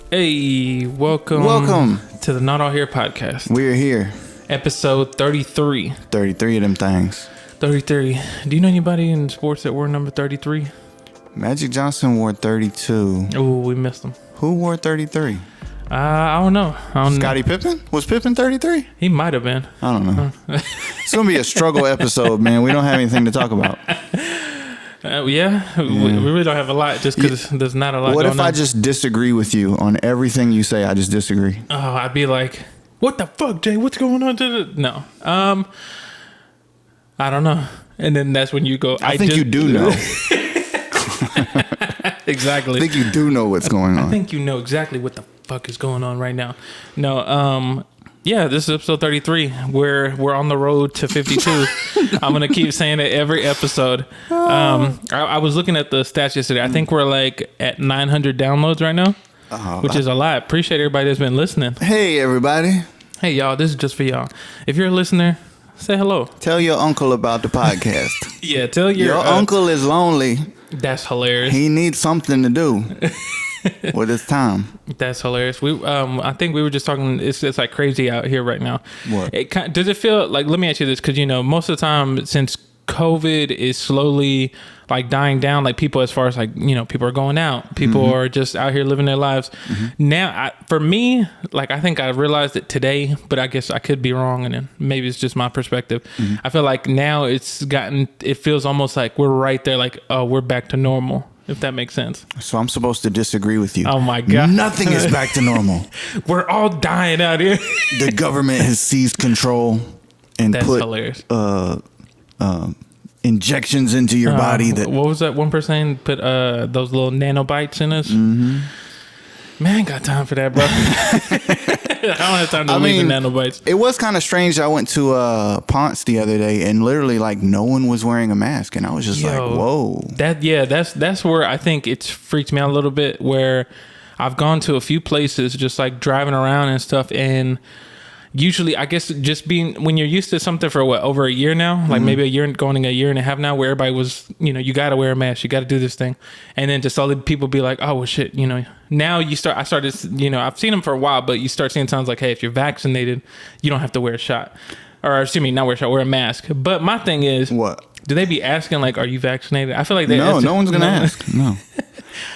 Hey, welcome to the Not All Here podcast. We're here. Episode 33. 33 of them things. 33. Do you know anybody in sports that wore number 33? Magic Johnson wore 32. Oh, we missed him. Who wore 33? I don't know. Scottie Pippen? Was Pippen 33? He might have been. I don't know. It's going to be a struggle episode, man. We don't have anything to talk about. Yeah. We really don't have a lot just because there's not a lot What going if on. I just disagree with you on everything you say? I just disagree. Oh, I'd be like, what the fuck, Jay? What's going on? No. I don't know. And then that's when you go, I think you do know. Exactly. I think you do know what's going on. I think you know exactly what the fuck is going on right now. No, yeah, this is episode 33. We're on the road to 52. I'm gonna keep saying it every episode. I was looking at the stats yesterday. I think we're like at 900 downloads right now, which is a lot. Appreciate everybody that's been listening. Hey, everybody. Hey, y'all, this is just for y'all. If you're a listener, say hello. Tell your uncle about the podcast. Yeah, tell your uncle is lonely. That's hilarious. He needs something to do with his time. That's hilarious. I think we were just talking. It's like crazy out here right now. What? Does it feel like? Let me ask you this, because most of the time since COVID is slowly like dying down, like people, as far as like people are going out, people are just out here living their lives. Now, for me, like I think I realized it today, but I guess I could be wrong, and then maybe it's just my perspective. I feel like now it feels almost like we're right there, like, oh, we're back to normal. If that makes sense. So I'm supposed to disagree with you. Oh my God. Nothing is back to normal. We're all dying out here. The government has seized control and That's put hilarious. Injections into your body. That what was that 1% put those little nanobites in us? Man, got time for that, bro. I don't have time to leave the nanobites. It was kind of strange. I went to Ponce the other day, and literally, like, no one was wearing a mask, and I was just like, "Whoa!" That's where I think it's freaked me out a little bit. Where I've gone to a few places, just like driving around and stuff, and usually, I guess, just being when you're used to something for over a year now, like maybe a year and a half now, where everybody was, you got to wear a mask, you got to do this thing, and then just all the people be like, oh well, shit, Now I started, I've seen them for a while, but you start seeing signs like, hey, if you're vaccinated, you don't have to wear a shot, or excuse me, not wear a shot, wear a mask. But my thing is, what do they be asking, like, are you vaccinated? I feel like no one's gonna ask. No,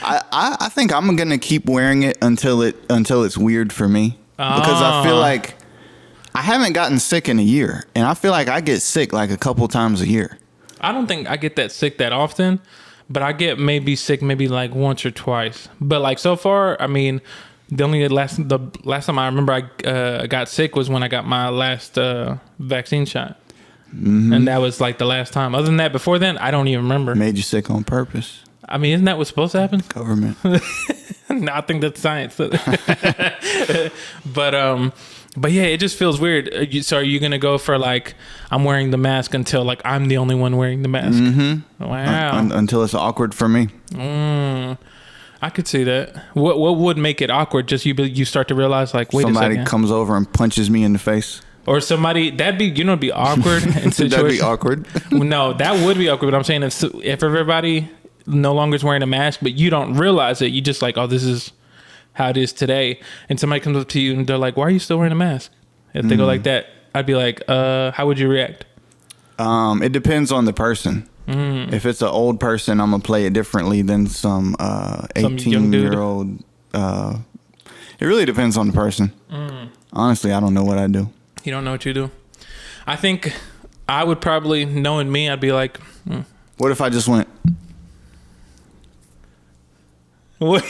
I think I'm gonna keep wearing it until it's weird for me, because I feel like I haven't gotten sick in a year, and I feel like I get sick like a couple times a year. I don't think I get that sick that often, but I get sick maybe like once or twice. But like so far, I mean, the last time I remember I got sick was when I got my last vaccine shot, and that was like the last time. Other than that, before then, I don't even remember. Made you sick on purpose. I mean, isn't that what's supposed to happen? Government. No, I think that's science. But yeah, it just feels weird. So are you going to go for like, I'm wearing the mask until like I'm the only one wearing the mask? Wow. Until it's awkward for me. I could see that. What would make it awkward? Just you start to realize like, wait a second. Somebody comes over and punches me in the face. Or somebody, that'd be awkward in situations. That'd be awkward. No, that would be awkward. But I'm saying if everybody no longer is wearing a mask, but you don't realize it, you just like, oh, this is how it is today, and somebody comes up to you and they're like, why are you still wearing a mask? If they go like that, I'd be like, how would you react? It depends on the person. If it's an old person, I'm gonna play it differently than some 18-year-old. It really depends on the person. Honestly, I don't know what I do. You don't know what you do? I think I would probably, knowing me, I'd be like, what if I just went, what?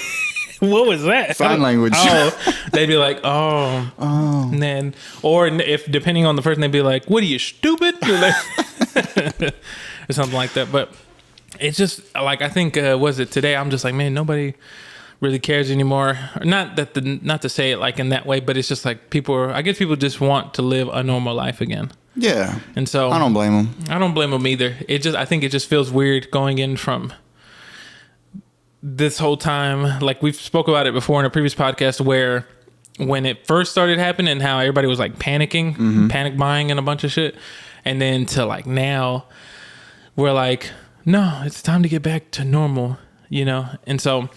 What was that? Sign language. Oh, they'd be like, oh. And then, or if depending on the person, they'd be like, what are you, stupid? Or something like that. But it's just like, I think, was it today? I'm just like, man, nobody really cares anymore. Not to say it like in that way, but it's just like I guess people just want to live a normal life again. Yeah. And so I don't blame them. I don't blame them either. I think it just feels weird going in from this whole time, like we've spoke about it before in a previous podcast, where when it first started happening, how everybody was like panicking, panic buying and a bunch of shit. And then to like now we're like, no, it's time to get back to normal, And so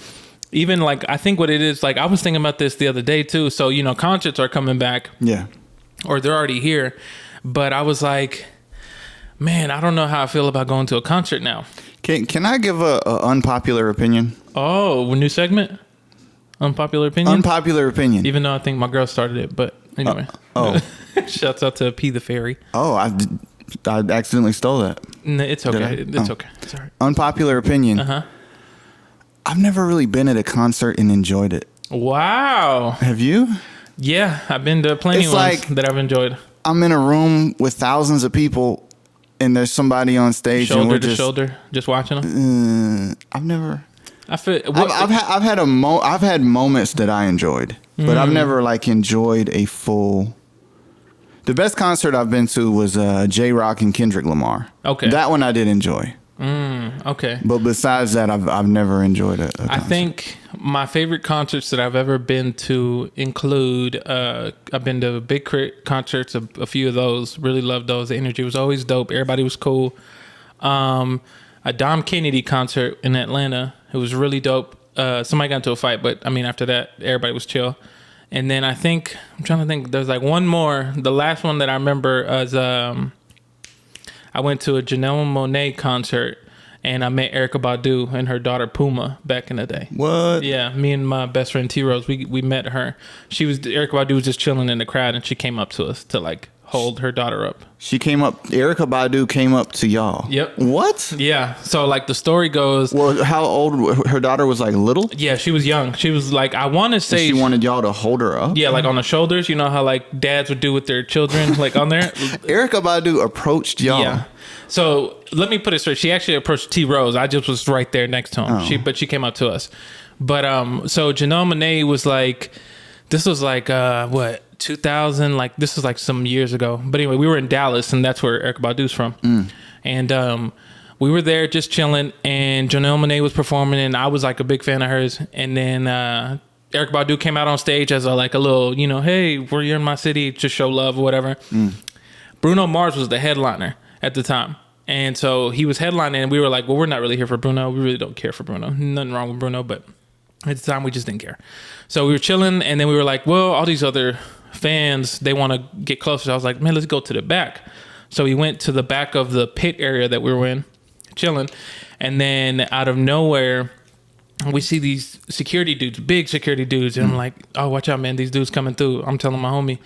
even like, I think what it is, like I was thinking about this the other day too. So, you know, concerts are coming back. Yeah. Or they're already here. But I was like, man, I don't know how I feel about going to a concert now. Can I give a unpopular opinion? Oh, a new segment? Unpopular opinion? Unpopular opinion. Even though I think my girl started it, but anyway. Shouts out to P the Fairy. Oh, I accidentally stole that. No, it's okay. It's okay. It's all right. Unpopular opinion. I've never really been at a concert and enjoyed it. Wow. Have you? Yeah, I've been to plenty of ones that I've enjoyed. I'm in a room with thousands of people, and there's somebody on stage, shoulder to shoulder, just watching them. I've never. I feel. I've had moments that I enjoyed, but I've never like enjoyed a full. The best concert I've been to was J-Rock and Kendrick Lamar. Okay, that one I did enjoy. Okay, but besides that, I've never enjoyed it. I think my favorite concerts that I've ever been to include. I've been to Big Crit concerts, a few of those. Really loved those. The energy was always dope. Everybody was cool. A Dom Kennedy concert in Atlanta. It was really dope. Somebody got into a fight, but I mean, after that, everybody was chill. And then I'm trying to think, there's like one more. The last one that I remember was I went to a Janelle Monáe concert, and I met Erykah Badu and her daughter Puma back in the day. What? Yeah, me and my best friend T Rose, we met her. Erykah Badu was just chilling in the crowd, and she came up to us to like hold her daughter up. Erykah Badu came up to y'all. Yep. What? Yeah. So like the story goes. Well, how old? Her daughter was like little? Yeah, she was young. She was like, I want to say. And she wanted y'all to hold her up? Yeah, like on the shoulders. You know how like dads would do with their children, like on there? Erykah Badu approached y'all. Yeah. So let me put it straight. She actually approached T Rose. I just was right there next to him. But she came up to us. But so Janelle Monáe was like, this was like, what? 2000, like this was like some years ago, but anyway, we were in Dallas, and that's where Erykah Badu's from. And we were there just chilling, and Janelle Monáe was performing, and I was like a big fan of hers. And then Erykah Badu came out on stage as a little, you know, hey, you're in my city to show love or whatever. Bruno Mars was the headliner at the time, and so he was headlining, and we were like, well, we're not really here for Bruno. We really don't care for Bruno. Nothing wrong with Bruno, but at the time we just didn't care. So we were chilling, and then we were like, well, all these other fans, they want to get closer. So I was like, man, let's go to the back. So we went to the back of the pit area that we were in, chilling. And then out of nowhere, we see these security dudes, big security dudes. And I'm like, oh, watch out, man. These dudes coming through. I'm telling my homie.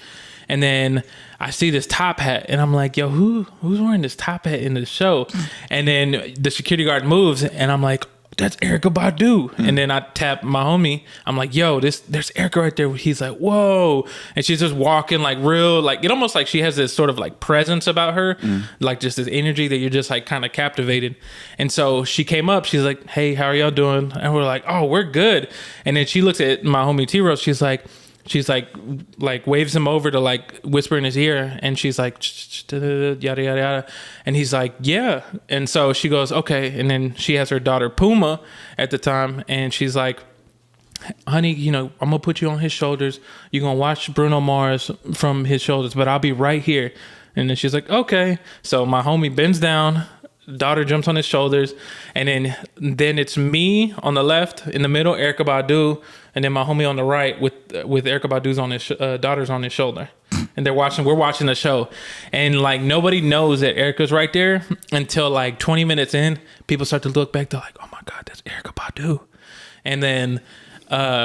And then I see this top hat, and I'm like, yo, who's wearing this top hat in the show? And then the security guard moves, and I'm like, that's Erykah Badu. And then I tap my homie. I'm like, yo, there's Erykah right there. He's like, whoa. And she's just walking like real, like it almost like she has this sort of like presence about her, like just this energy that you're just like kind of captivated. And so she came up, she's like, hey, how are y'all doing? And we're like, oh, we're good. And then she looks at my homie T Rose. She's like waves him over to like whisper in his ear, and she's like yada yada yada, and he's like, yeah. And so she goes, okay. And then she has her daughter Puma at the time, and she's like, honey, you know, I'm gonna put you on his shoulders, you're gonna watch Bruno Mars from his shoulders, but I'll be right here. And then she's like, okay. So my homie bends down, daughter jumps on his shoulders, and then it's me on the left, in the middle Erykah Badu, and then my homie on the right with Erykah Badu's on his daughter's on his shoulder, and we're watching the show, and like nobody knows that Erykah's right there until like 20 minutes in, people start to look back, they're like, oh my god, that's Erykah Badu. And then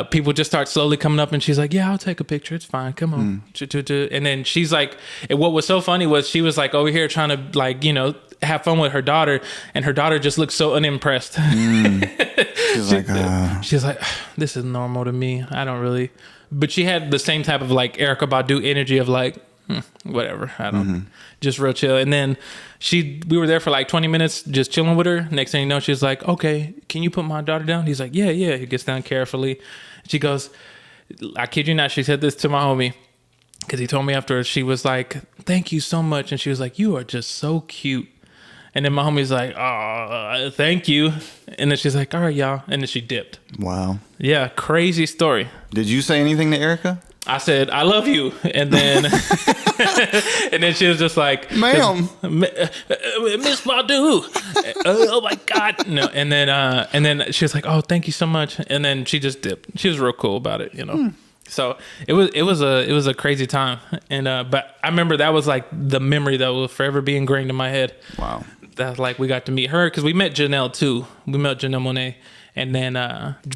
people just start slowly coming up, and she's like, yeah, I'll take a picture, it's fine, come on. And then she's like, and what was so funny was she was like over here trying to like, you know, have fun with her daughter, and her daughter just looked so unimpressed. She's like, this is normal to me, I don't really. But she had the same type of like Erykah Badu energy of like, whatever, I don't, just real chill. And then we were there for like 20 minutes just chilling with her. Next thing you know, she's like, okay, can you put my daughter down? He's like, yeah. He gets down carefully. She goes, I kid you not, she said this to my homie, because he told me after, she was like, thank you so much. And she was like, you are just so cute. And then my homie's like, oh, thank you. And then she's like, all right, y'all. And then she dipped. Wow. Yeah, crazy story. Did you say anything to Erykah? I said, I love you. And then And then she was just like, ma'am, Miss Badu. Oh my God. No. And then she was like, oh, thank you so much. And then she just dipped. She was real cool about it, you know? So it was a crazy time. And, but I remember that was like the memory that will forever be ingrained in my head. Wow. That's like, we got to meet her because we met Janelle too. We met Janelle Monáe. And then,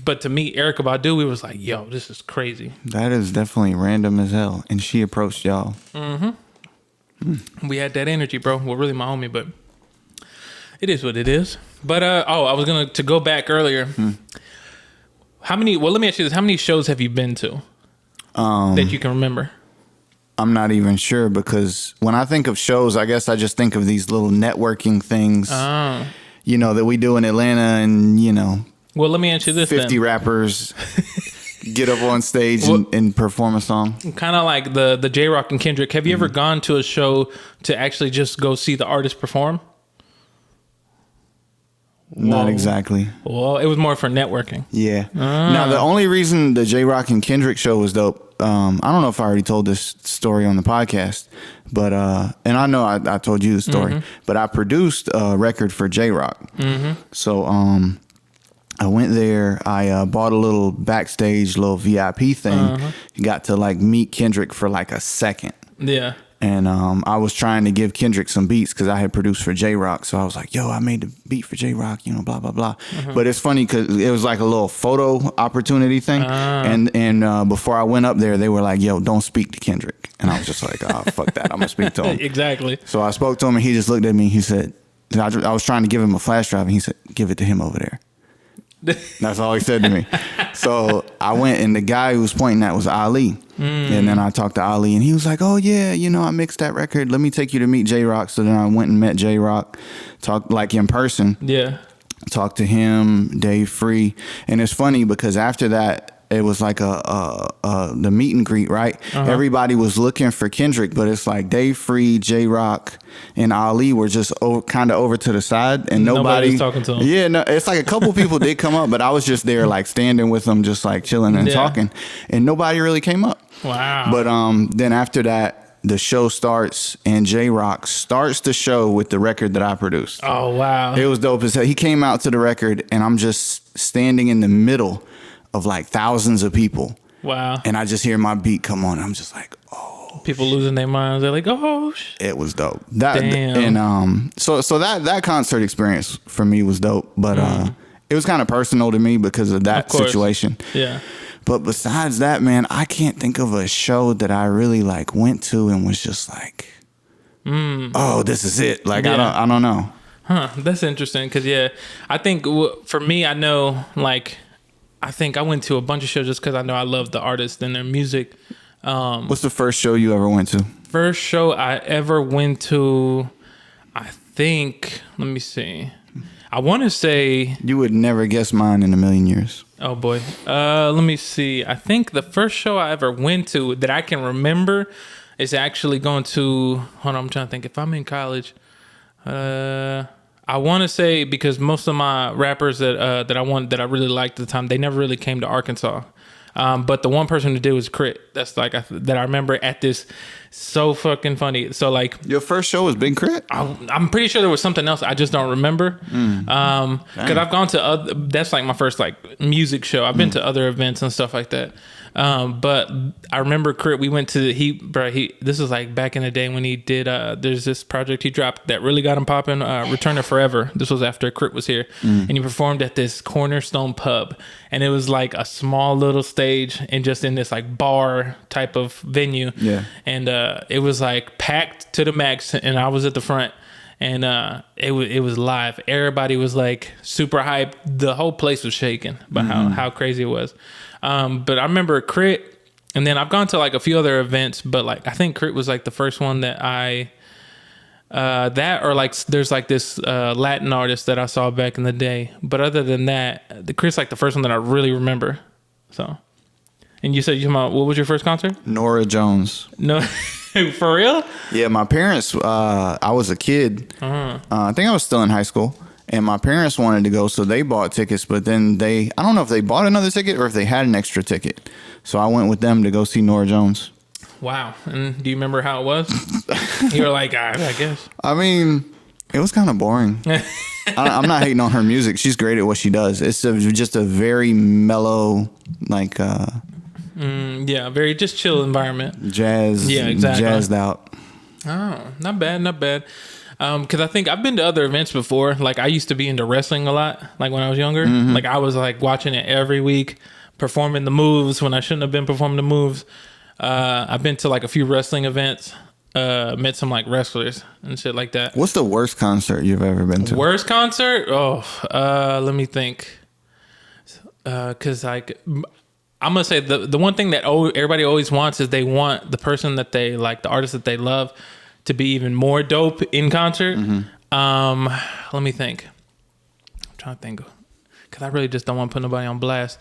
but to meet Erykah Badu, we was like, yo, this is crazy. That is definitely random as hell. And she approached y'all. We had that energy, bro. Well, really my homie, but it is what it is. But, I was going to go back earlier. Let me ask you this. How many shows have you been to that you can remember? I'm not even sure because when I think of shows, I guess I just think of these little networking things, you know, that we do in Atlanta and, you know. Well, let me ask you this 50 then. rappers get up on stage and perform a song. Kind of like the J-Rock and Kendrick. Have you ever gone to a show to actually just go see the artist perform? Not exactly. Well, it was more for networking. Yeah. Now, the only reason the J-Rock and Kendrick show was dope, I don't know if I already told this story on the podcast, but, and I know I told you the story, but I produced a record for J-Rock. So, I went there, I bought a little backstage, little VIP thing, got to like meet Kendrick for like a second. Yeah. And I was trying to give Kendrick some beats because I had produced for J-Rock. So I was like, yo, I made the beat for J-Rock, you know, blah, blah, blah. But it's funny because it was like a little photo opportunity thing. And before I went up there, they were like, yo, don't speak to Kendrick. And I was just like, oh, fuck that. I'm going to speak to him. Exactly. So I spoke to him and he just looked at me. He said, I was trying to give him a flash drive and he said, give it to him over there. That's all he said to me. So I went and the guy who was pointing at was Ali. And then I talked to Ali and he was like, oh yeah, you know, I mixed that record. Let me take you to meet J-Rock. So then I went and met J-Rock, talked like in person. Yeah. Talked to him, Dave Free. And it's funny because after that, it was like the meet and greet, right? Everybody was looking for Kendrick, but it's like Dave Free, J-Rock, and Ali were just kind of over to the side, and nobody was talking to him. Yeah, no, it's like a couple people did come up, but I was just there, like standing with them, just like chilling and talking, and nobody really came up. Wow. But then after that, the show starts, and J-Rock starts the show with the record that I produced. Oh wow! It was dope as hell. He came out to the record, and I'm just standing in the middle of like thousands of people. Wow. And I just hear my beat come on. I'm just like, oh. People losing their minds. They're like, oh. It was dope. Damn. And so that concert experience for me was dope. But it was kind of personal to me because of that situation. Yeah. But besides that, man, I can't think of a show that I really like went to and was just like, oh, this is it. Like, I don't know. Huh. That's interesting. Cause I think for me, I know like, I think I went to a bunch of shows just because I know I love the artists and their music. What's the first show you ever went to? First show I ever went to, I think, let me see. I want to say... You would never guess mine in a million years. Oh, boy. Let me see. I think the first show I ever went to that I can remember is actually going to... Hold on, I'm trying to think. If I'm in college... I want to say because most of my rappers that I really liked at the time, they never really came to Arkansas. But the one person who did was Crit. That's like that I remember at this. So fucking funny. So like your first show was Big Crit. I'm pretty sure there was something else. I just don't remember. Because I've gone to other. That's like my first like music show. I've been to other events and stuff like that. But I remember Crit. We went to this was like back in the day when he did. There's this project he dropped that really got him popping. Return to Forever. This was after Crit was here, and he performed at this Cornerstone pub, and it was like a small little stage and just in this like bar type of venue. Yeah, and it was like packed to the max, and I was at the front. And it was live. Everybody was like super hyped. The whole place was shaking by how crazy it was. But I remember Crit, and then I've gone to like a few other events, but like I think Crit was like the first one that there's like this Latin artist that I saw back in the day. But other than that, the Crit's like the first one that I really remember. So, and you said what was your first concert? Norah Jones. No. For real? Yeah, my parents, I was a kid. I think I was still in high school. And my parents wanted to go, so they bought tickets. But then I don't know if they bought another ticket or if they had an extra ticket. So I went with them to go see Norah Jones. Wow. And do you remember how it was? You were like, I guess. I mean, it was kind of boring. I'm not hating on her music. She's great at what she does. It's just a very mellow, like yeah, very just chill environment. Jazz. Yeah, exactly. Jazzed out. Oh, not bad, not bad. Because I think I've been to other events before. Like I used to be into wrestling a lot. Like when I was younger, like I was like watching it every week, performing the moves when I shouldn't have been performing the moves. I've been to like a few wrestling events. Met some like wrestlers and shit like that. What's the worst concert you've ever been to? Worst concert? Oh, let me think. Because like I'm gonna say the one thing that everybody always wants is they want the person that they like, the artist that they love, to be even more dope in concert. Let me think. I'm trying to think because I really just don't want to put nobody on blast.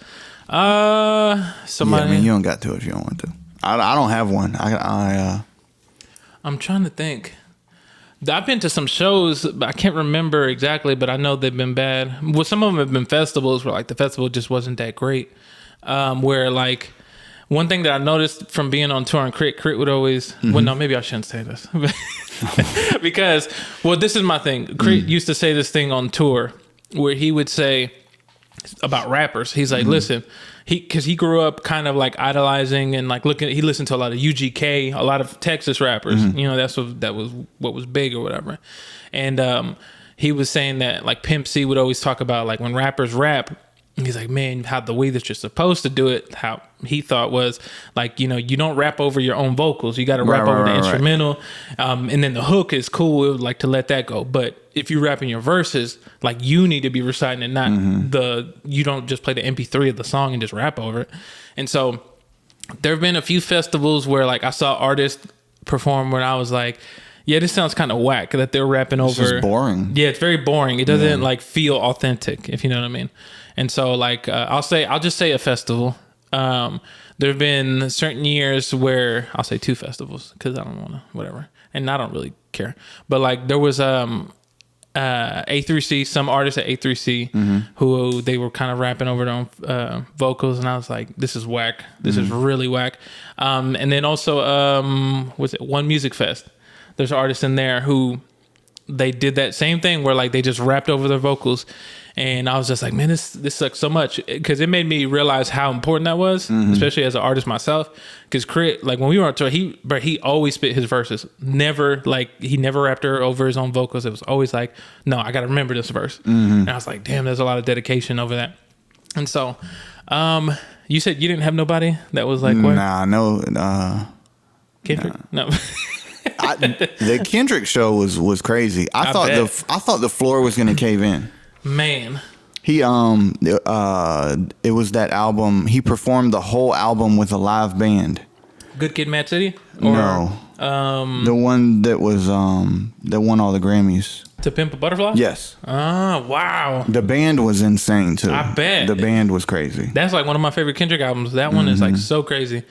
Somebody. Yeah, I mean, you don't got to if you don't want to. I don't have one. I'm trying to think. I've been to some shows, but I can't remember exactly, but I know they've been bad. Well, some of them have been festivals where like the festival just wasn't that great. Where like one thing that I noticed from being on tour and Crit would always, well, no, maybe I shouldn't say this because, well, this is my thing. Crit used to say this thing on tour where he would say about rappers. He's like, listen, because he grew up kind of like idolizing and like he listened to a lot of UGK, a lot of Texas rappers. You know, that was what was big or whatever. And he was saying that like Pimp C would always talk about like when rappers rap, he's like, man, how the way that you're supposed to do it, how he thought was like, you know, you don't rap over your own vocals. You got to rap over the instrumental. And then the hook is cool. It would like to let that go. But if you rap in your verses, like you need to be reciting it, not you don't just play the MP3 of the song and just rap over it. And so there have been a few festivals where like I saw artists perform when I was like, yeah, this sounds kind of whack that they're rapping over. It's just boring. Yeah, it's very boring. It doesn't like feel authentic, if you know what I mean. And so like I'll just say a festival. There have been certain years where I'll say 2 festivals because I don't want to whatever, and I don't really care. But like there was A3C, some artists at A3C who they were kind of rapping over their own vocals, and I was like, this is whack. This is really whack. And then also was it One Music Fest? There's artists in there who they did that same thing where like they just rapped over their vocals. And I was just like, man, this sucks so much because it made me realize how important that was, especially as an artist myself. Because Crit, like when we were on tour, he always spit his verses. Never like he never rapped her over his own vocals. It was always like, no, I got to remember this verse. And I was like, damn, there's a lot of dedication over that. And so, you said you didn't have nobody that was like what? Nah, no. Kendrick? No. The Kendrick show was crazy. I thought the floor was gonna cave in. Man, he it was that album. He performed the whole album with a live band. Good Kid, Mad City? No, the one that was that won all the Grammys. To Pimp a Butterfly? Yes. Ah, wow. The band was insane too. I bet the band was crazy. That's like one of my favorite Kendrick albums. That one is like so crazy.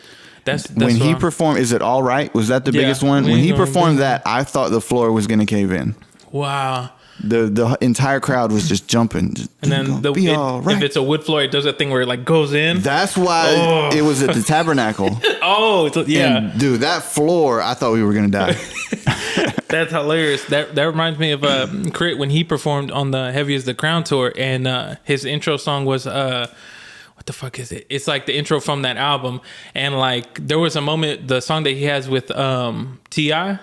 That's when he performed. Is it All Right? Was that the biggest one? When he performed that, I thought the floor was gonna cave in. Wow. The entire crowd was just jumping. And then if it's a wood floor, it does that thing where it like goes in. That's why it was at the Tabernacle. Yeah. And, dude, that floor, I thought we were gonna die. That's hilarious. That reminds me of Crit when he performed on the Heavy as the Crown tour, and his intro song was what the fuck is it? It's like the intro from that album, and like there was a moment, the song that he has with T.I.,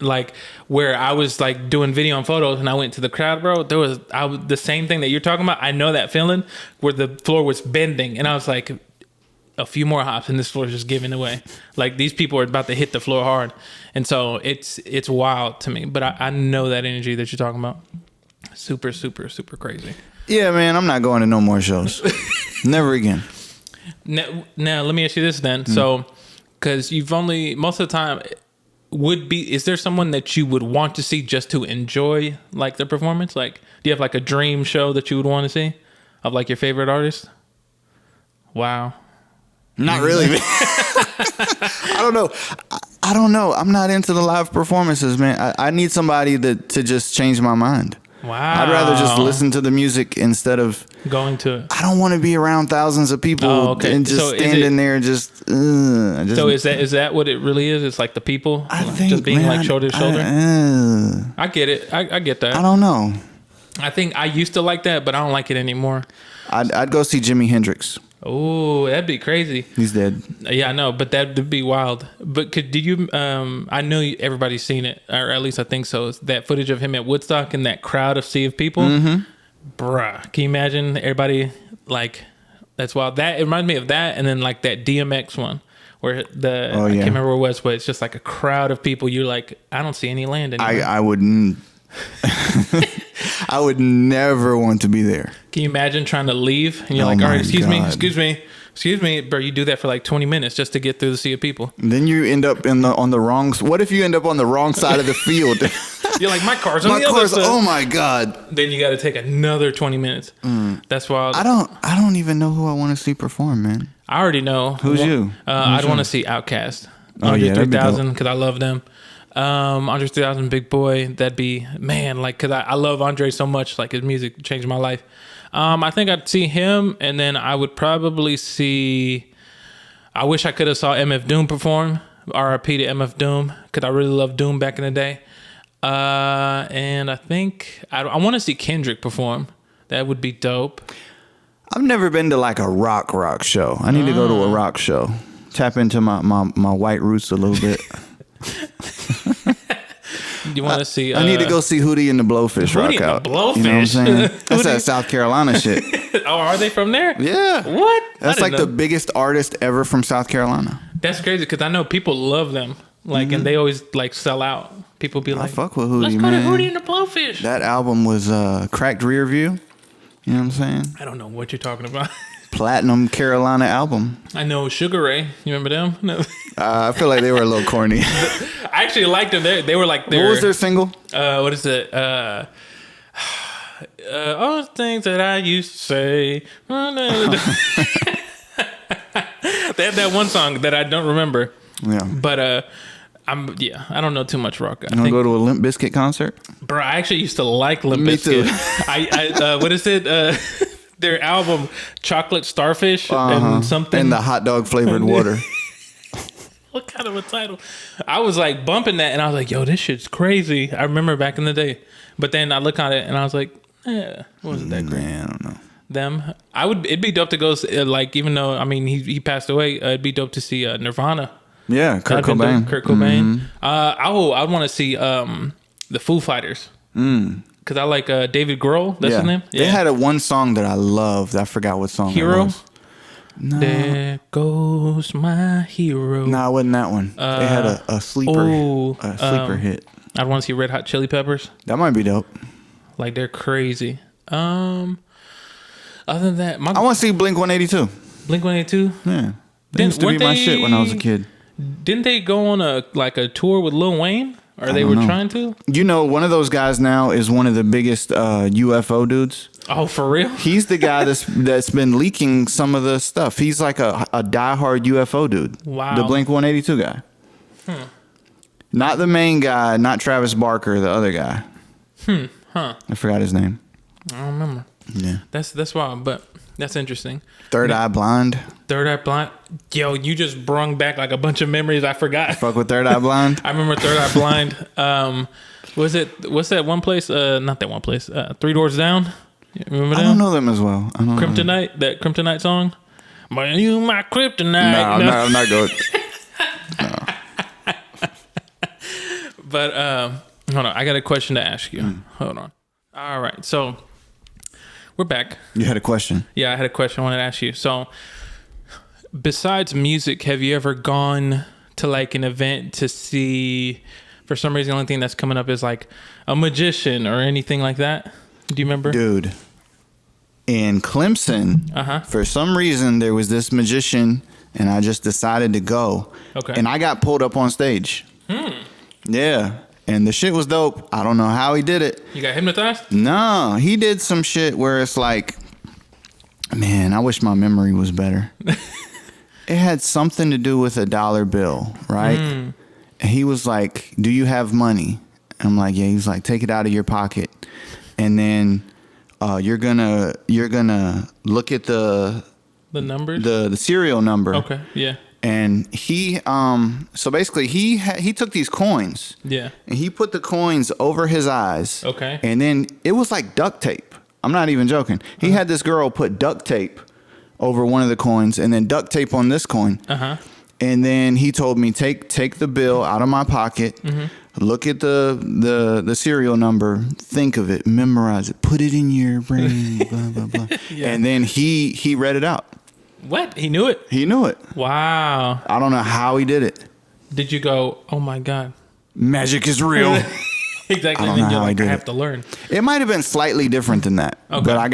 like where I was like doing video and photos, and I went to the crowd, bro. There was the same thing that you're talking about. I know that feeling where the floor was bending, and I was like, a few more hops, and this floor is just giving away. Like these people are about to hit the floor hard, and so it's wild to me. But I know that energy that you're talking about. Super, super, super crazy. Yeah, man, I'm not going to no more shows. Never again. Now, let me ask you this then. So, because you've only, most of the time, is there someone that you would want to see just to enjoy like their performance? Like, do you have like a dream show that you would want to see of like your favorite artist? Wow. Not really. I don't know. I'm not into the live performances, man. I need somebody to just change my mind. Wow. I'd rather just listen to the music instead of going to it. I don't want to be around thousands of people and just standing there just. So is that what it really is? It's like the people just being like shoulder to shoulder. I get it. I get that. I don't know. I think I used to like that, but I don't like it anymore. I'd go see Jimi Hendrix. Oh, that'd be crazy. He's dead. Yeah, I know, but that'd be wild. But did you? I know everybody's seen it, or at least I think so. It's that footage of him at Woodstock and that crowd of sea of people. Mm-hmm. Bruh, can you imagine everybody like? That's wild. That it reminds me of that, and then like that DMX one where I can't remember where it was, but it's just like a crowd of people. You're like, I don't see any land anymore. I wouldn't. I would never want to be there. Can you imagine trying to leave and you're like, all right, excuse me, bro. You do that for like 20 minutes just to get through the sea of people. Then you end up on the wrong. What if you end up on the wrong side of the field? You're like, my car's on the other side. Oh my god! Then you got to take another 20 minutes. That's wild. I don't even know who I want to see perform, man. I already know. Who's you? I'd want to see Outkast. Oh, Andre yeah, that'd be 3000 because I love them. Andre 3000, Big Boy. That'd be man. Like, cause I love Andre so much. Like his music changed my life. I think I'd see him, and then I would probably see. I wish I could have saw MF Doom perform. R.I.P. to MF Doom, because I really loved Doom back in the day. And I think I want to see Kendrick perform. That would be dope. I've never been to like a rock show. I need to go to a rock show. Tap into my white roots a little bit. You want to see? I need to go see Hootie and the Blowfish rock out. Blowfish. You know what I'm saying? That's that South Carolina shit. Oh, are they from there? Yeah. What? That's like the biggest artist ever from South Carolina. That's crazy because I know people love them. Like, and they always like sell out. People be like, I fuck with Hootie, let's go man. to Hootie and the Blowfish. That album was Cracked Rear View. You know what I'm saying? I don't know what you're talking about. Platinum Carolina album. I know Sugar Ray. You remember them? No. I feel like they were a little corny. I actually liked them. They were like, what was their single? What is it? All the things that I used to say. They had that one song that I don't remember. Yeah. But I don't know too much rock. You want to go to a Limp Bizkit concert? Bro, I actually used to like Limp Bizkit. Me too. What is it? Their album Chocolate Starfish and something. And the hot dog flavored water. What kind of a title? I was like bumping that and I was like, yo, this shit's crazy. I remember back in the day. But then I look at it and I was like, it wasn't that great. Man, I don't know. Them. It'd be dope to go, like, even though, I mean, he passed away, it'd be dope to see Nirvana. Yeah, Kurt Cobain. Kurt Cobain. I'd want to see the Foo Fighters. Because I like David Grohl. That's his name. Yeah. They had one song that I loved. I forgot what song Hero? it was. No. There goes my hero. No, it wasn't that one. They had a sleeper hit. I'd want to see Red Hot Chili Peppers. That might be dope. Like, they're crazy. Other than that, I want to see Blink 182. Blink 182? Yeah. They used to be my shit when I was a kid. Didn't they go on a tour with Lil Wayne? Or they were trying to? You know, one of those guys now is one of the biggest UFO dudes. Oh, for real? He's the guy that's been leaking some of the stuff. He's like a diehard UFO dude. Wow. The Blink 182 guy. Not the main guy, not Travis Barker, the other guy. I forgot his name. I don't remember. Yeah. That's wild, but that's interesting. Third Eye Blind. Third Eye Blind. Yo, you just brung back like a bunch of memories I forgot. Fuck with Third Eye Blind. I remember Third Eye Blind. What's that one place? Not that one place. Three Doors Down. You remember that? I don't know them as well. Kryptonite. That Kryptonite song. You my Kryptonite. No, I'm not good. No. But hold on. I got a question to ask you. Hold on. All right. So we're back. You had a question? Yeah, I had a question I wanted to ask you. So besides music, have you ever gone to like an event to see, for some reason, the only thing that's coming up is like a magician or anything like that? Do you remember? Dude, in Clemson, for some reason, there was this magician and I just decided to go. Okay. And I got pulled up on stage. Yeah. And the shit was dope. I don't know how he did it. You got hypnotized? No, he did some shit where it's like, man, I wish my memory was better. It had something to do with a dollar bill, right? And he was like, do you have money? I'm like, yeah. He's like, take it out of your pocket. and then you're gonna look at the numbers, the serial number. Okay, yeah. And he so basically he took these coins. Yeah. And he put the coins over his eyes. Okay. And then it was like duct tape. I'm not even joking. He had this girl put duct tape over one of the coins and then duct tape on this coin. And then he told me take the bill out of my pocket. Look at the serial number, think of it, memorize it, put it in your brain, blah blah blah. Yeah. And then he read it out. What? He knew it? He knew it. Wow. I don't know how he did it. Did you go, oh my God, magic is real? Exactly. I don't know how I did have it. to learn. It might have been slightly different than that. Okay. But I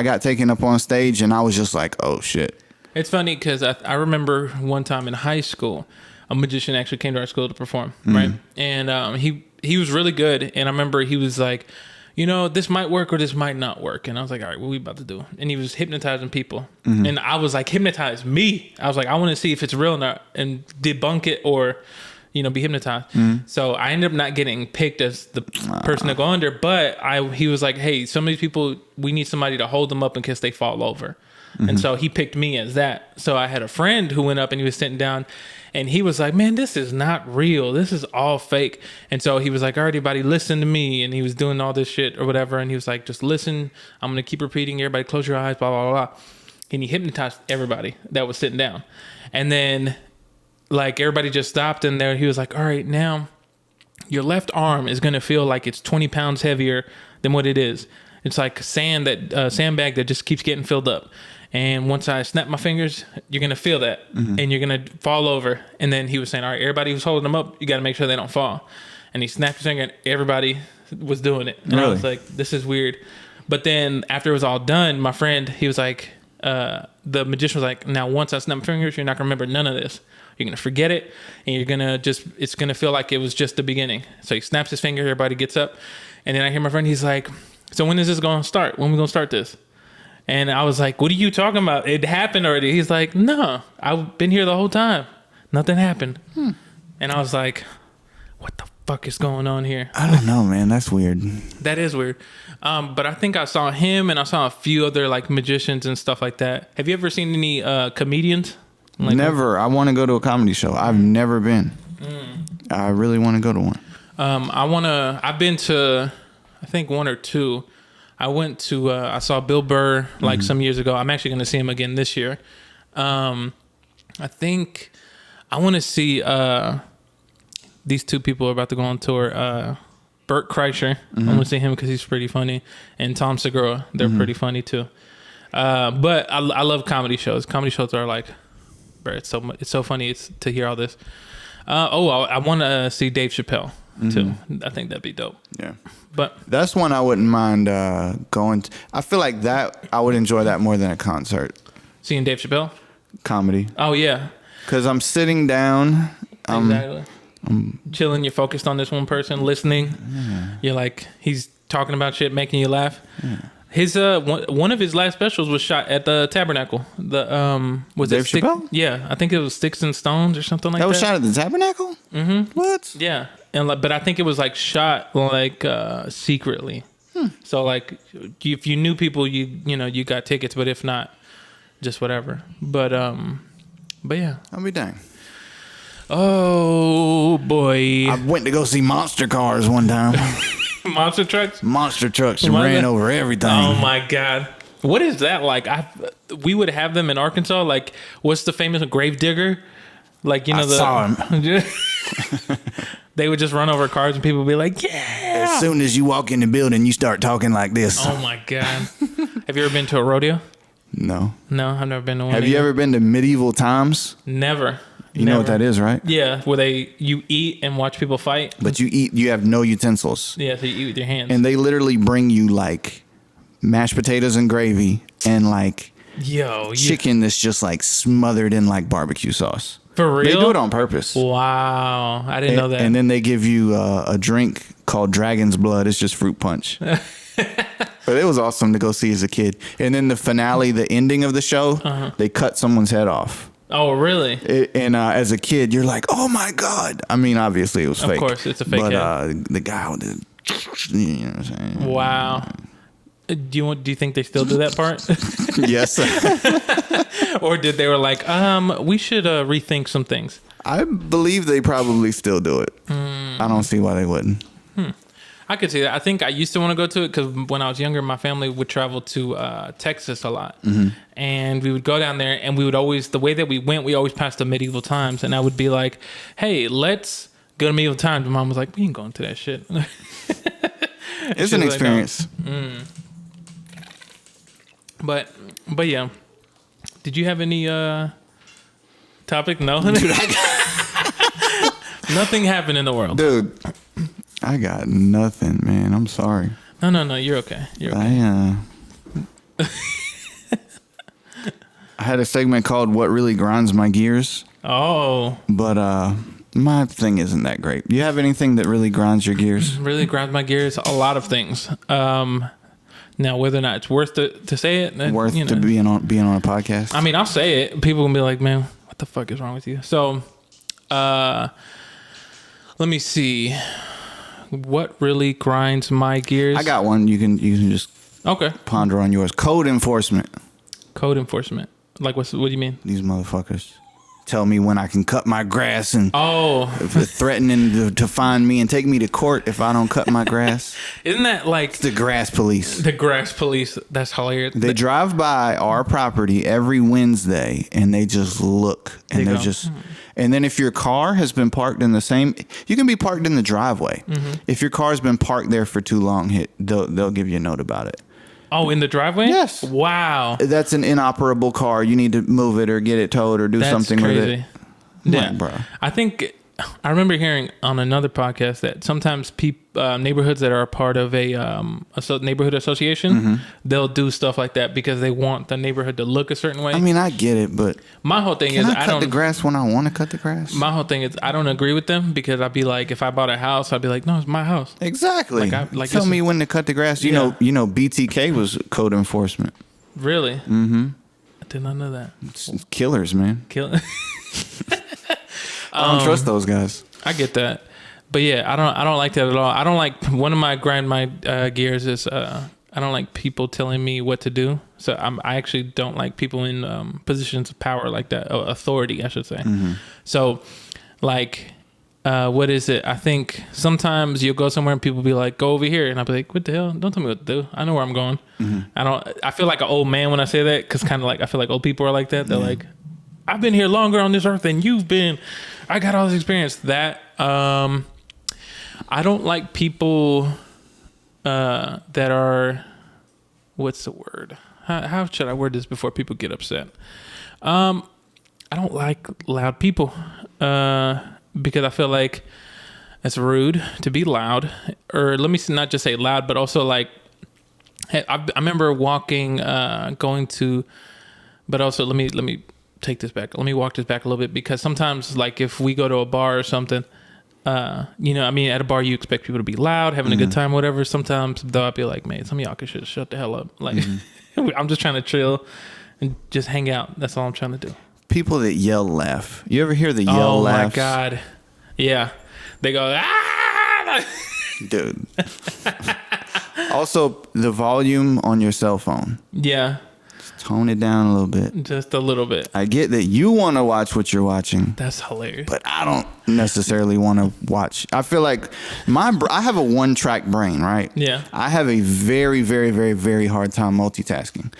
got taken up on stage and I was just like, oh shit. It's funny because I remember one time in high school, a magician actually came to our school to perform, right? And he was really good. And I remember he was like, you know, this might work or this might not work. And I was like, all right, what are we about to do? And he was hypnotizing people. And I was like, hypnotize me. I was like, I want to see if it's real or not and debunk it or, you know, be hypnotized. So I ended up not getting picked as the person to go under. But he was like, hey, some of these people, we need somebody to hold them up in case they fall over. And so he picked me as that. So I had a friend who went up and he was sitting down and he was like, man, this is not real. This is all fake. And so he was like, all right, everybody listen to me. And he was doing all this shit or whatever. And he was like, just listen. I'm going to keep repeating. Everybody close your eyes, blah, blah, blah. And he hypnotized everybody that was sitting down. And then like everybody just stopped and there he was like, all right, now your left arm is going to feel like it's 20 pounds heavier than what it is. It's like sandbag that just keeps getting filled up. And once I snap my fingers, you're going to feel that and you're going to fall over. And then he was saying, all right, everybody who's holding them up, you got to make sure they don't fall. And he snapped his finger and everybody was doing it. And I was like, this is weird. But then after it was all done, my friend, he was like, the magician was like, now once I snap my fingers, you're not going to remember none of this. You're going to forget it. And you're going to it's going to feel like it was just the beginning. So he snaps his finger, everybody gets up. And then I hear my friend, he's like, so when is this going to start? When are we going to start this? And I was like, what are you talking about? It happened already. He's like, no, I've been here the whole time. Nothing happened. And I was like, what the fuck is going on here? I don't know, man. That's weird. That is weird. But I think I saw him and I saw a few other like magicians and stuff like that. Have you ever seen any comedians? Like, never. I want to go to a comedy show. I've never been. I really want to go to one. I've been to, I think 1 or 2. I went to, I saw Bill Burr like some years ago. I'm actually going to see him again this year. I think I want to see these two people are about to go on tour. Bert Kreischer. I want to see him because he's pretty funny. And Tom Segura. They're pretty funny too. But I love comedy shows. Comedy shows are like, bro, it's so funny to hear all this. I want to see Dave Chappelle too. I think that'd be dope. Yeah. But that's one I wouldn't mind going to. I feel like that I would enjoy that more than a concert. Seeing Dave Chappelle? Comedy. Oh, yeah. Because I'm sitting down. Exactly. Chilling, you're focused on this one person, listening. Yeah. You're like, he's talking about shit, making you laugh. Yeah. His one of his last specials was shot at the Tabernacle. Was Dave it Chappelle? Yeah, I think it was Sticks and Stones or something like that. That was shot at the Tabernacle? What? Yeah. And but I think it was like shot like secretly. So like if you knew people, you got tickets, but if not, just whatever. But yeah. I'll be dang. Oh boy. I went to go see Monster Cars one time. Monster trucks? Monster trucks ran over everything. Oh my God. What is that like? We would have them in Arkansas. Like, what's the famous Gravedigger? Like, I saw him. They would just run over cars and people would be like, yeah. As soon as you walk in the building, you start talking like this. Oh my God. Have you ever been to a rodeo? No. No, I've never been to one. Have you ever been to medieval times? Never. You know what that is, right? Yeah, where you eat and watch people fight. But you have no utensils. Yeah, so you eat with your hands. And they literally bring you like mashed potatoes and gravy and like chicken that's just like smothered in like barbecue sauce. For real? They do it on purpose. Wow. I didn't know that. And then they give you a drink called Dragon's Blood. It's just fruit punch. But it was awesome to go see as a kid. And then the finale, the ending of the show, they cut someone's head off. Oh, really? And as a kid, you're like, oh my God. I mean, obviously it was fake. Of course, it's a fake but, head. the guy with the, you know what I'm saying? Wow. Do you think they still do that part? Yes. Or did they were like, we should rethink some things? I believe they probably still do it. I don't see why they wouldn't. I could see that. I think I used to want to go to it because when I was younger, my family would travel to Texas a lot. And we would go down there and we would always, the way that we went, we always passed the medieval times. And I would be like, hey, let's go to medieval times. And Mom was like, we ain't going to that shit. It's an experience. But yeah. Did you have any topic? No? Dude, Nothing happened in the world. Dude, I got nothing, man. I'm sorry. No. You're okay. You're okay. I had a segment called What Really Grinds My Gears. Oh. But my thing isn't that great. You have anything that really grinds your gears? Really grinds my gears? A lot of things. Now, whether or not it's worth to say it. Worth to being on a podcast? I mean, I'll say it. People will be like, man, what the fuck is wrong with you? So, let me see. What really grinds my gears? I got one. You can just ponder on yours. Code enforcement. Code enforcement. Like what do you mean? These motherfuckers tell me when I can cut my grass and threatening to find me and take me to court if I don't cut my grass. Isn't that like it's the grass police? The grass police. That's hilarious. They drive by our property every Wednesday and they just look and they're just. And then if your car has been parked in the same, you can be parked in the driveway. If your car's been parked there for too long, they'll give you a note about it. Oh, in the driveway? Yes. Wow. That's an inoperable car. You need to move it or get it towed or do something with it. Yeah, like, bro. I remember hearing on another podcast that sometimes neighborhoods that are a part of a neighborhood association, they'll do stuff like that because they want the neighborhood to look a certain way. I mean, I get it, but my whole thing is I cut the grass when I want to cut the grass. My whole thing is I don't agree with them because I'd be like, if I bought a house, I'd be like, no, it's my house. Exactly. Tell me when to cut the grass. You know, BTK was code enforcement. Really? Mm-hmm. I did not know that. It's killers, man. I don't trust those guys. I get that, but yeah, I don't like that at all. I don't like one of my gears is I don't like people telling me what to do. So I actually don't like people in positions of power like that, authority, I should say. So, like, what is it? I think sometimes you'll go somewhere and people be like, "Go over here," and I'll be like, "What the hell? Don't tell me what to do. I know where I'm going." I feel like an old man when I say that because kind of like I feel like old people are like that. They're like, I've been here longer on this earth than you've been. I got all this experience. That I don't like people that are, what's the word? How should I word this before people get upset? I don't like loud people because I feel like it's rude to be loud. Or let me not just say loud, but also like, I remember walking, going to, but also let me take this back. Let me walk this back a little bit because sometimes, like, if we go to a bar or something, at a bar you expect people to be loud, having a good time, whatever. Sometimes though, I'd be like, man, some of y'all could shut the hell up. Like, I'm just trying to chill and just hang out. That's all I'm trying to do. People that yell laugh. You ever hear the yell laugh? Oh my God. Yeah. They go, ah! Dude. Also, the volume on your cell phone. Yeah. Tone it down a little bit. Just a little bit. I get that you want to watch what you're watching. That's hilarious. But I don't necessarily want to watch. I feel like I have a one-track brain, right? Yeah. I have a very, very, very, very hard time multitasking.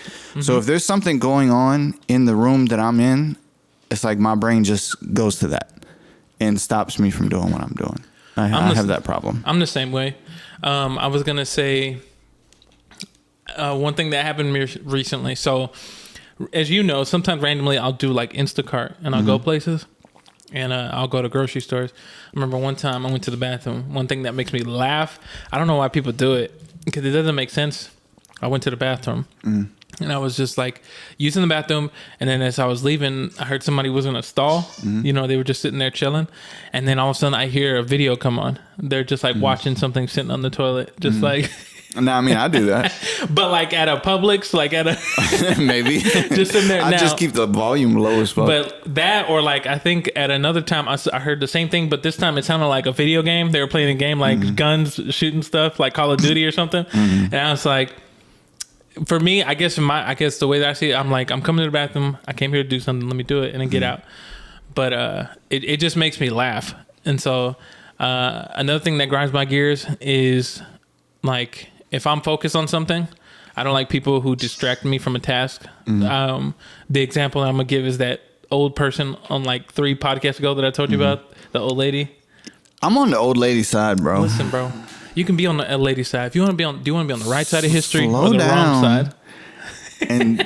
So if there's something going on in the room that I'm in, it's like my brain just goes to that and stops me from doing what I'm doing. I have that problem. I'm the same way. I was going to say... one thing that happened to me recently. So, as you know, sometimes randomly I'll do like Instacart and I'll go places and I'll go to grocery stores. I remember one time I went to the bathroom. One thing that makes me laugh, I don't know why people do it because it doesn't make sense. I went to the bathroom and I was just like using the bathroom. And then as I was leaving, I heard somebody was in a stall. They were just sitting there chilling. And then all of a sudden I hear a video come on. They're just like watching something sitting on the toilet, just like... No, I mean, I do that. But like at a Publix, like at a... Maybe. Just in there. I just keep the volume low as fuck. But that, or like, I think at another time, I heard the same thing, but this time it sounded like a video game. They were playing a game like guns, shooting stuff, like Call of Duty or something. And I was like, for me, I guess the way that I see it, I'm like, I'm coming to the bathroom. I came here to do something. Let me do it and then get out. But it just makes me laugh. And so another thing that grinds my gears is like if I'm focused on something, I don't like people who distract me from a task. The example I'm gonna give is that old person on like 3 podcasts ago that I told you about, the old lady. I'm on the old lady side, bro. Listen, bro, you can be on the old lady side. If you want to be on, do you want to be on the right side of history Slow or the down. wrong side? And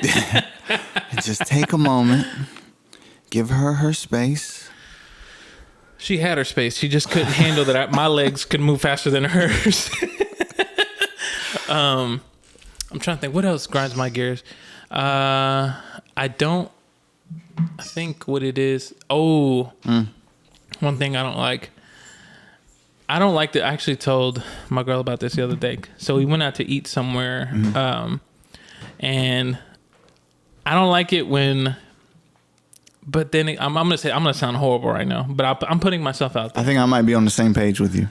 just take a moment, give her space. She had her space. She just couldn't handle that my legs could move faster than hers. I'm trying to think what else grinds my gears. I think what it is. One thing I don't like. I don't like that. I actually told my girl about this the other day. So we went out to eat somewhere, and I don't like it when. But then I'm gonna sound horrible right now. But I'm putting myself out there. I think I might be on the same page with you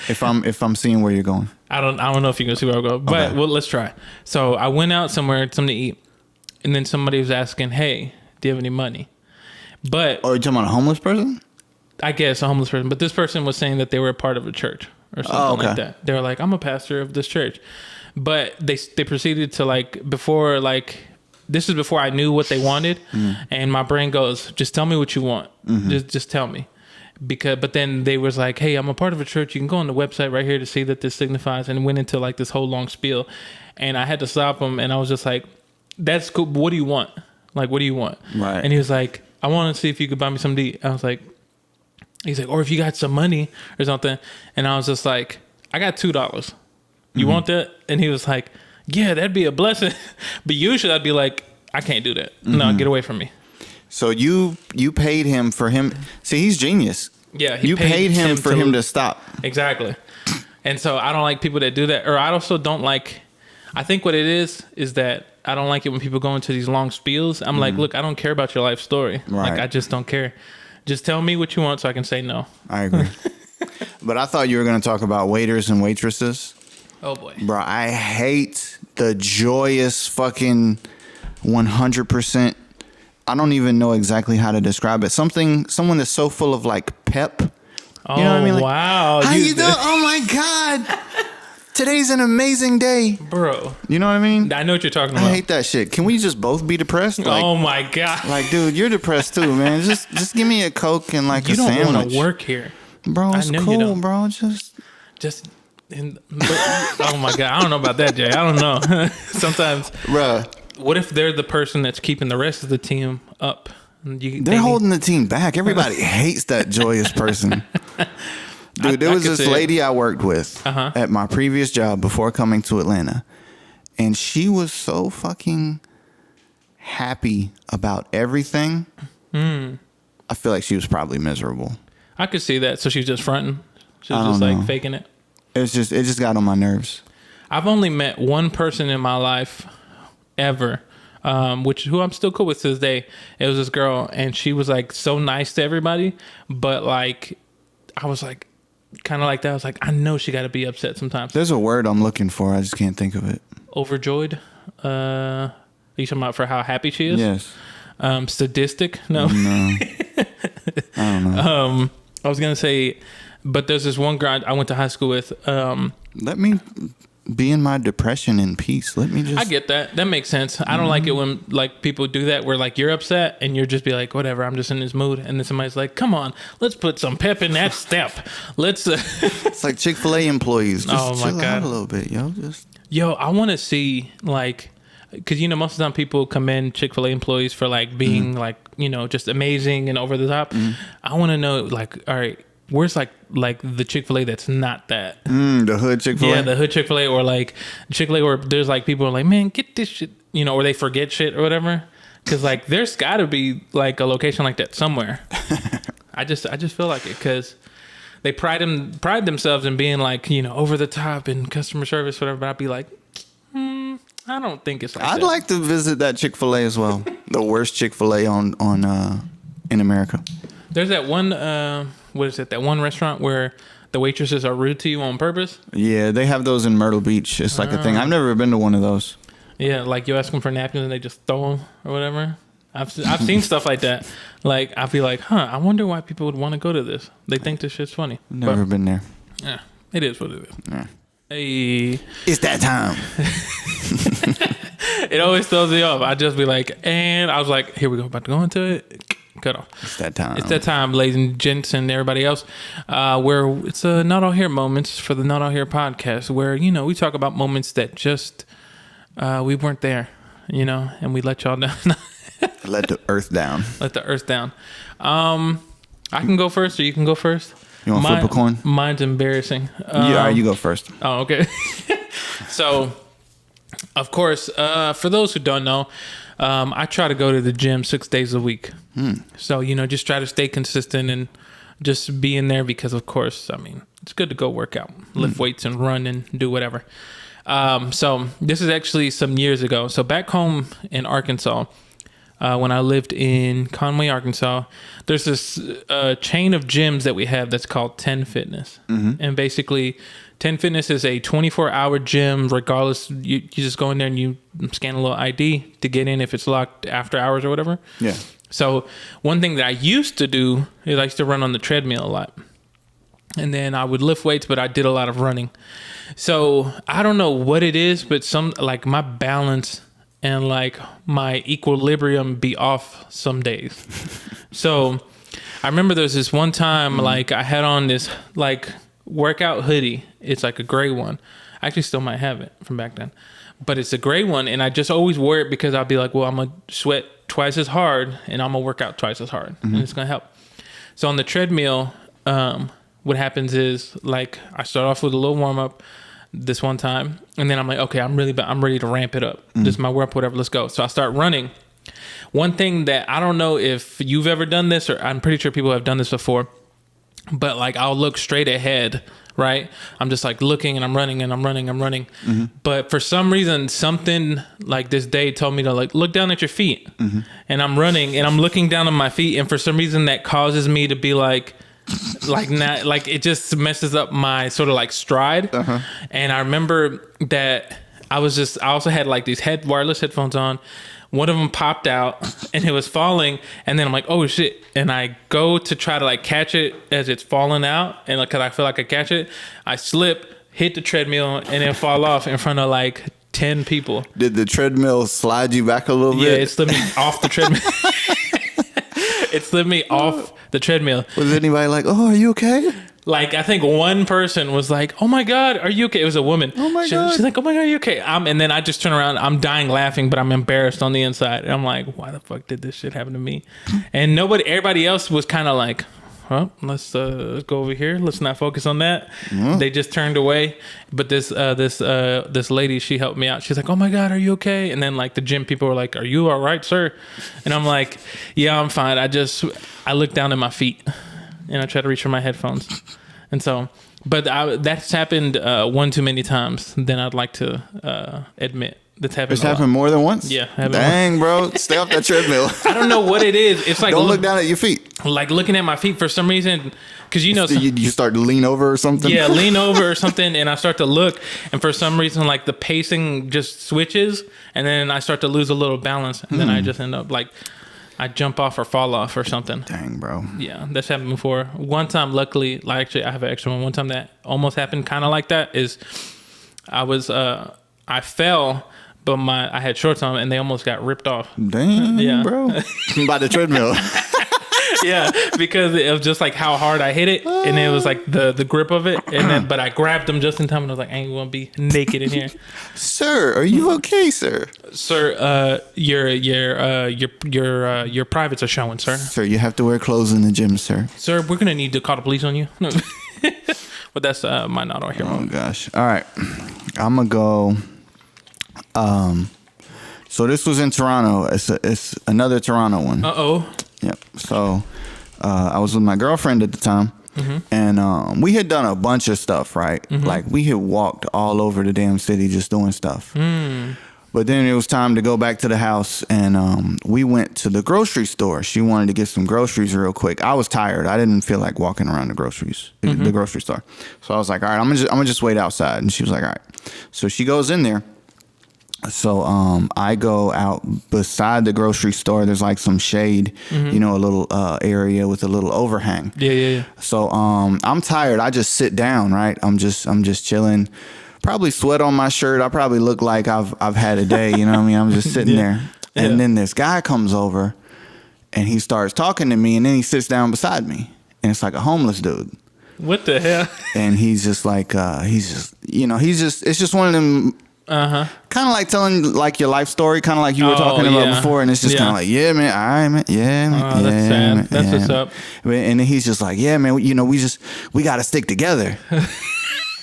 if I'm seeing where you're going. I don't know if you can see where I go, but Okay. well, let's try. So I went out somewhere, something to eat, and then somebody was asking, "Hey, do you have any money?" But Oh, you're talking about a homeless person? I guess a homeless person. But this person was saying that they were a part of a church or something like that. They were like, "I'm a pastor of this church," but they proceeded to this is before I knew what they wanted, and my brain goes, "Just tell me what you want. Just tell me." But then they was like, "Hey, I'm a part of a church. You can go on the website right here to see that this signifies," and went into like this whole long spiel, and I had to stop him, and I was just like, "That's cool. But what do you want? Like, what do you want?" Right. And he was like, "I want to see if you could buy me something to eat." I was like, he's like, "Or if you got some money or something," and I was just like, "I got $2. You want that?" And he was like, "Yeah, that'd be a blessing." But usually I'd be like, "I can't do that. No, get away from me." So you paid him for him. See, he's genius. Yeah, You paid him for him to stop. Exactly. And so I don't like people that do that. Or I also don't like, I think what it is that I don't like it when people go into these long spiels. I'm like, look, I don't care about your life story. Right. Like, I just don't care. Just tell me what you want so I can say no. I agree. But I thought you were going to talk about waiters and waitresses. Oh, boy. Bro, I hate the joyous fucking 100%. I don't even know exactly how to describe it. Someone that's so full of like pep. Oh, You know what I mean? Like, wow. how you doing? Oh my God. Today's an amazing day. Bro. You know what I mean? I know what you're talking I about. hate that shit. Can we just both be depressed? Like, Oh, my God. like, dude, you're depressed too, man. Just give me a Coke and like You a don't sandwich. want to work here. Bro, it's know you cool, don't. bro. Just Oh, my God. I don't know about that, Jay. I don't know. Sometimes. bruh. What if they're the person that's keeping the rest of the team up? They're holding the team back. Everybody hates that joyous person. Dude, there was this lady I worked with at my previous job before coming to Atlanta. And she was so fucking happy about everything. I feel like she was probably miserable. I could see that. So she's just fronting. She's I just don't like know. faking it. It just got on my nerves. I've only met one person in my life ever, who I'm still cool with to this day. It was this girl, and she was like so nice to everybody, but like I was like kind of like that. I was like, I know she got to be upset sometimes. There's a word I'm looking for. I just can't think of it. Overjoyed. Are you talking about for how happy she is? Yes. Sadistic? No. No. I don't know. I was gonna say, but there's this one girl I went to high school with. Let me be in my depression in peace. Let me just. I get that. That makes sense. I don't like it when like people do that where like you're upset and you're just be like, whatever, I'm just in this mood. And then somebody's like, come on, let's put some pep in that step. Let's. It's like Chick-fil-A employees. Just Oh, my chill God. out a little bit, yo. Yo, I want to see like, because you know most of the time people commend Chick-fil-A employees for like being like just amazing and over the top. I want to know like, all right, where's like the Chick-fil-A that's not that? The hood Chick-fil-A. Yeah, the hood Chick-fil-A or like Chick-fil-A where there's like people are like, man, get this shit, or they forget shit or whatever. Because like there's got to be like a location like that somewhere. I just feel like it because they pride themselves in being like over the top in customer service whatever. But I'd be like, I don't think it's like I'd that. like to visit that Chick-fil-A as well. The worst Chick-fil-A in America. There's that one what is it? That one restaurant where the waitresses are rude to you on purpose. Yeah, they have those in Myrtle Beach. It's like a thing. I've never been to one of those. Yeah, like you ask them for napkins and they just throw them or whatever. I've seen stuff like that. Like I'd be like, I wonder why people would want to go to this. They think this shit's funny. Never been there. Yeah, it is what it is. Yeah. Hey, it's that time. It always throws me off. I just be like, and I was like, here we go, about to go into it. Cut off. It's that time. It's that time, ladies and gents, and everybody else. Where it's a Not All Here moments for the Not All Here podcast, where we talk about moments that just we weren't there, and we let y'all down. Let the earth down. Let the earth down. I can go first, or you can go first. You want to flip a coin? Mine's embarrassing. You go first. Oh, okay. So, of course, for those who don't know, I try to go to the gym 6 days a week. So, just try to stay consistent and just be in there because, of course, it's good to go work out, lift weights and run and do whatever. So this is actually some years ago. So back home in Arkansas, when I lived in Conway, Arkansas, there's this chain of gyms that we have that's called 10 Fitness. And basically 10 Fitness is a 24-hour gym. Regardless, you just go in there and you scan a little ID to get in if it's locked after hours or whatever. Yeah. So one thing that I used to do is I used to run on the treadmill a lot. And then I would lift weights, but I did a lot of running. So I don't know what it is, but my balance and my equilibrium be off some days. So I remember there was this one time, I had on this workout hoodie. It's like a gray one. I actually still might have it from back then, but it's a gray one. And I just always wear it because I'll be like, well, I'm going to sweat twice as hard and I'm going to work out twice as hard and it's going to help. So on the treadmill, what happens is I start off with a little warm up this one time, and then I'm like, okay, I'm ready to ramp it up. This is my warm up, whatever. Let's go. So I start running. One thing that I don't know if you've ever done this, or I'm pretty sure people have done this before, but I'll look straight ahead, right? I'm just looking and I'm running. But for some reason, something this day told me to look down at your feet, and I'm running and I'm looking down at my feet, and for some reason that causes me to be it just messes up my sort of stride. And I remember that I also had these wireless headphones on. One of them popped out and it was falling, and then I'm like, oh shit, and I go to try to catch it as it's falling out, and cause I feel like I catch it, I slip, hit the treadmill, and then fall off in front of 10 people. Did the treadmill slide you back a little bit? Yeah, it slid me off the treadmill. It slid me off the treadmill. Was anybody oh, are you okay? I think one person was like, oh my God, are you okay? It was a woman. Oh my God. She's like, oh my God, are you okay? And then I just turn around, I'm dying laughing, but I'm embarrassed on the inside. And I'm like, why the fuck did this shit happen to me? And everybody else was kind of well, let's go over here. Let's not focus on that. They just turned away. But this lady, she helped me out. She's like, oh my God, are you okay? And then the gym people were like, are you all right, sir? And I'm like, yeah, I'm fine. I look down at my feet and I try to reach for my headphones. And so, but that's happened one too many times than I'd like to admit. That's happened. It's happened more than once? Yeah. Dang, bro. Stay off that treadmill. I don't know what it is. It's don't look down at your feet. Looking at my feet for some reason, because you start to lean over or something. Yeah, lean over or something, and I start to look, and for some reason, the pacing just switches, and then I start to lose a little balance, and then I just end up I jump off or fall off or something. Dang, bro. Yeah, that's happened before. One time, luckily, actually, I have an extra one. One time that almost happened kind of like that is I fell, but I had shorts on and they almost got ripped off. Damn, yeah. Bro. By the treadmill. Yeah, because it was just how hard I hit it, and it was the grip of it, and then but I grabbed them just in time, and I was like, I ain't gonna be naked in here. Sir, are you okay, sir? Sir, your privates are showing, sir. Sir, you have to wear clothes in the gym, sir. Sir, we're gonna need to call the police on you. But that's my Not All Here moment. Oh gosh. All right, I'm gonna go. So this was in Toronto. It's another Toronto one. Uh-oh. Yep. So I was with my girlfriend at the time, and we had done a bunch of stuff, right? We had walked all over the damn city just doing stuff. But then it was time to go back to the house, and we went to the grocery store. She wanted to get some groceries real quick. I was tired. I didn't feel like walking around the grocery store. So I was like, all right, I'm gonna just wait outside. And she was like, all right. So she goes in there. So I go out beside the grocery store. There's like some shade, a little area with a little overhang. Yeah. So I'm tired. I just sit down, right? I'm just chilling. Probably sweat on my shirt. I probably look like I've had a day, you know what I mean? I'm just sitting there. And then this guy comes over and he starts talking to me, and then he sits down beside me. And it's like a homeless dude. What the hell? And he's just like it's just one of them kind of like telling like your life story, kind of like you were talking about before, and it's just kind of like, yeah, man, all right, man, yeah, man, that's sad. Man, that's what's up. And then he's just like, yeah, man, we got to stick together.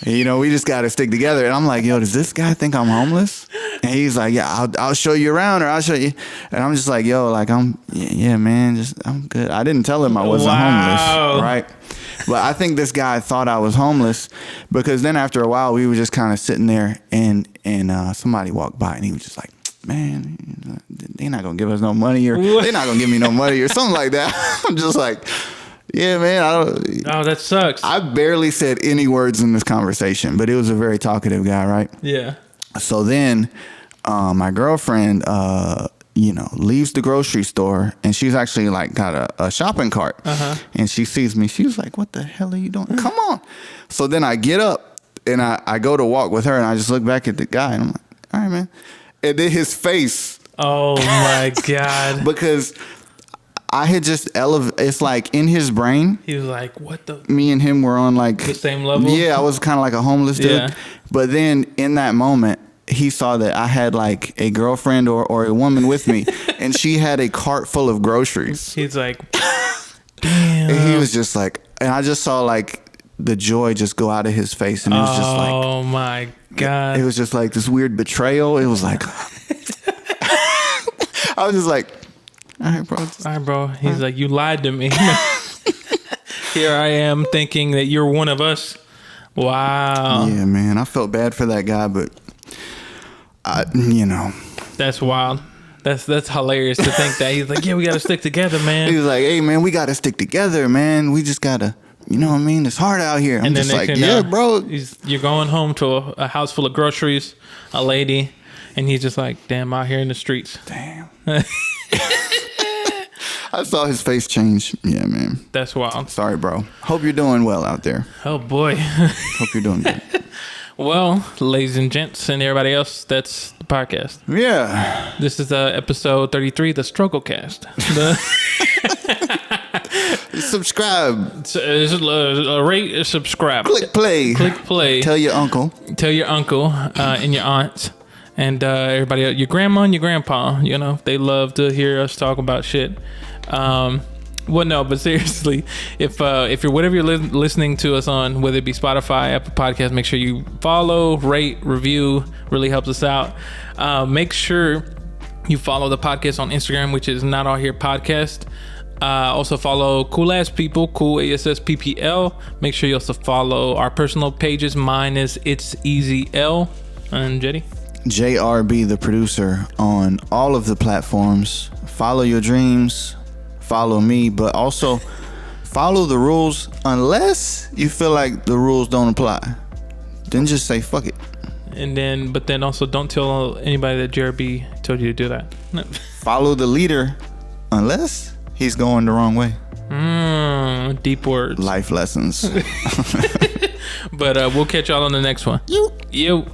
We just got to stick together. And I'm like, yo, does this guy think I'm homeless? And he's like, yeah, I'll show you around, or I'll show you. And I'm just like, yo, like I'm good. I didn't tell him I wasn't homeless, right? But I think this guy thought I was homeless, because then after a while we were just kind of sitting there, and somebody walked by, and he was just like, man, they're not gonna give us no money, or they're not gonna give me no money, or something like that. I'm just like, yeah, man. Oh, that sucks. I barely said any words in this conversation, but it was a very talkative guy, right? Yeah. So then my girlfriend leaves the grocery store, and she's actually like got a shopping cart, and she sees me. She's like, what the hell are you doing? Come on. So then I get up and I go to walk with her, and I just look back at the guy, and I'm like, all right, man. And then his face. Oh my God. Because I had just it's like in his brain. He was like, what the? Me and him were on like the same level? Yeah, I was kind of like a homeless dude. Yeah. But then in that moment, he saw that I had like a girlfriend or a woman with me, and she had a cart full of groceries. He's like, damn. And he was just like, and I just saw like the joy just go out of his face, and it was just like, oh my God. It was just like this weird betrayal. It was like, I was just like, all right, bro. He's like, you lied to me. Here I am thinking that you're one of us. Wow. Yeah, man. I felt bad for that guy, but That's wild. That's hilarious to think that. He's like, yeah, we got to stick together, man. He was like, hey, man, we got to stick together, man. We just got to, you know what I mean? It's hard out here. I'm just like, yeah, bro. You're going home to a house full of groceries, a lady, and he's just like, damn, out here in the streets. Damn. I saw his face change. Yeah, man. That's wild. Sorry, bro. Hope you're doing well out there. Oh, boy. Hope you're doing good. Well, ladies and gents and everybody else, that's the podcast. Yeah. This is episode 33, the Struggle Cast. Subscribe. Rate, subscribe. Click play. Click play. Tell your uncle. Tell your uncle and your aunt and everybody else, your grandma and your grandpa. They love to hear us talk about shit. Well, no, but seriously, if you're whatever you're listening to us on, whether it be Spotify, Apple Podcasts, make sure you follow, rate, review. Really helps us out. Make sure you follow the podcast on Instagram, which is Not All Here Podcast. Also follow Cool Ass People, Cool ASSPPL. Make sure you also follow our personal pages. Mine is It's Easy L. And Jetty? JRB, the producer, on all of the platforms. Follow your dreams. Follow me, but also follow the rules unless you feel like the rules don't apply. Then just say fuck it. But then also don't tell anybody that JRB told you to do that. Follow the leader unless he's going the wrong way. Deep words. Life lessons. But we'll catch y'all on the next one. You.